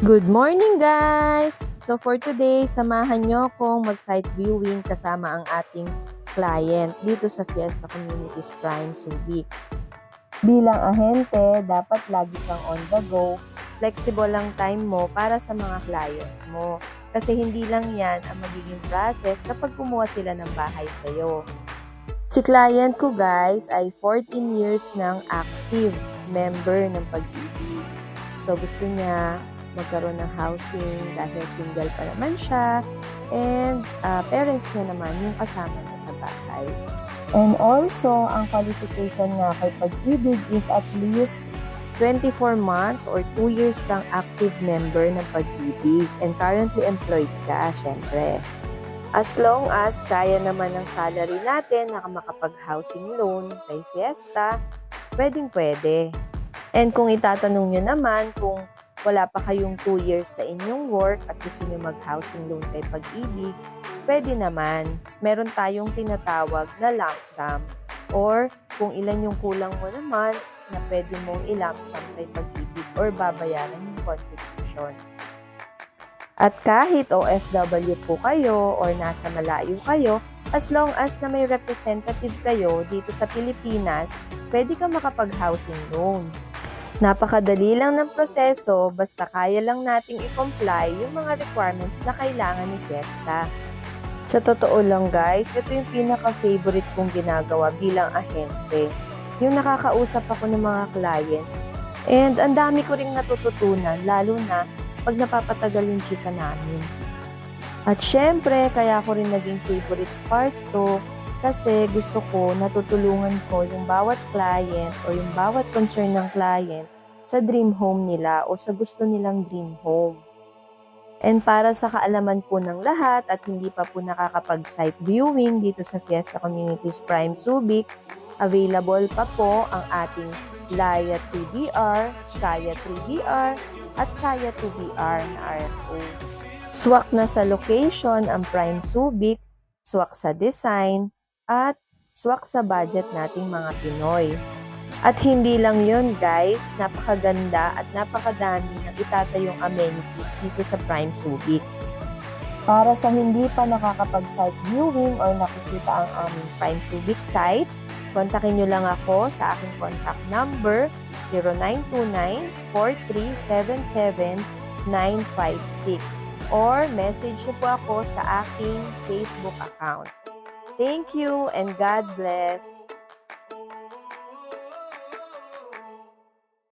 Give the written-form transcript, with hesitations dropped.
Good morning guys! So for today, samahan nyo akong mag-site viewing kasama ang ating client dito sa Fiesta Communities Prime Subic. Bilang ahente, dapat lagi kang on the go. Flexible lang time mo para sa mga client mo. Kasi hindi lang yan ang magiging process kapag kumuha sila ng bahay sa'yo. Si client ko guys ay 14 years ng active member ng Pag-ibig. So gusto niya magkaroon ng housing dahil single pa naman siya and parents niya naman yung kasama niya sa bahay. And also, ang qualification nga kay Pag-ibig is at least 24 months or 2 years kang active member ng Pag-ibig and currently employed ka, syempre. As long as kaya naman ng salary natin na makapag-housing loan kay Fiesta, pwedeng-pwede. And kung itatanong nyo naman kung wala pa kayong 2 years sa inyong work at gusto nyo mag-housing loan kay Pag-ibig, pwede naman. Meron tayong tinatawag na lump sum or kung ilan yung kulang mo na months na pwede mong i-lump sum kay Pag-ibig or babayaran yung contribution. At kahit OFW po kayo or nasa malayo kayo, as long as na may representative kayo dito sa Pilipinas, pwede ka makapag-housing loan. Napakadali lang ng proseso, basta kaya lang nating i-comply yung mga requirements na kailangan ni Fiesta. Sa totoo lang guys, ito yung pinaka-favorite kong ginagawa bilang ahente. Yung nakakausap ako ng mga clients. And ang dami ko ring natututunan, lalo na pag napapatagal yung chika namin. At syempre, kaya ko rin naging favorite part to kasi gusto ko natutulungan ko yung bawat client o yung bawat concern ng client sa dream home nila o sa gusto nilang dream home. And para sa kaalaman po ng lahat at hindi pa po nakakapag-site viewing dito sa Fiesta Communities Prime Subic, available pa po ang ating Laya 3BR, Saya 3BR, at Saya 2BR na RFO. Swak na sa location ang Prime Subic, swak sa design, at swak sa budget nating mga Pinoy. At hindi lang yun guys, napakaganda at napakadami ng itatayong amenities dito sa Prime Subic. Para sa hindi pa nakakapag-site viewing or nakikita ang aming Prime Subic site, kontakin nyo lang ako sa aking contact number 0929-4377956 or message nyo po ako sa aking Facebook account. Thank you and God bless!